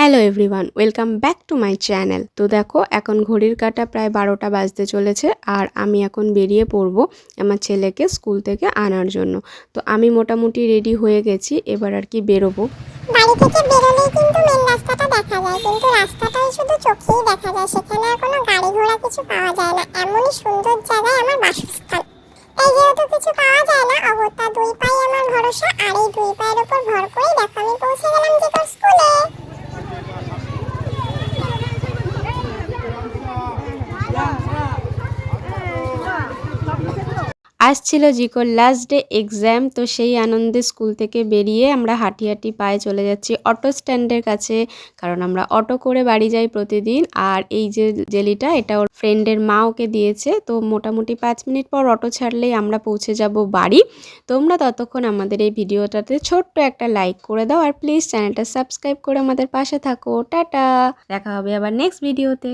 Hello everyone, welcome back to my channel. তো দেখো এখন ঘড়ির কাঁটা প্রায় 12টা বাজতে চলেছে আর আমি এখন বেরিয়ে পড়বো আমার ছেলেকে স্কুল থেকে আনার জন্য। তো আমি মোটামুটি রেডি হয়ে গেছি, এবার আর কি বেরোবো। বাড়ি থেকে বেরোলেই কিন্তু মেন রাস্তাটা দেখা যায়, কিন্তু রাস্তাটাই শুধু চোখেই দেখা যায়, সেখানে আর কোনো গাড়ি ঘোড়া কিছু পাওয়া যায় না। এমনই সুন্দর জায়গায় আমার বাসস্থান, তাই যেহেতু কিছু পাওয়া যায় না, অগত্যা দুই পায়ে আমার ভরসা, আর এই দুই পায়ের উপর ভর করেই দেখো আমি পৌঁছে গেলাম জিকর স্কুলে। আজ ছিল জিকোর লাস্ট ডে এক্সাম, তো সেই আনন্দে স্কুল থেকে বেরিয়ে আমরা হাঁটি হাঁটি পায়ে চলে যাচ্ছি অটো স্ট্যান্ডের কাছে, কারণ আমরা অটো করে বাড়ি যাই প্রতিদিন। আর এই যে জেলিটা, এটা ওর ফ্রেন্ডের মা ওকে দিয়েছে। তো মোটামুটি 5 মিনিট পর অটো ছাড়লেই আমরা পৌঁছে যাব বাড়ি। তোমরা ততক্ষণ আমাদের এই ভিডিওটাতে ছোট্ট একটা লাইক করে দাও, আর প্লিজ চ্যানেলটা সাবস্ক্রাইব করে আমাদের পাশে থাকো। টাটা, দেখা হবে আবার নেক্সট ভিডিওতে।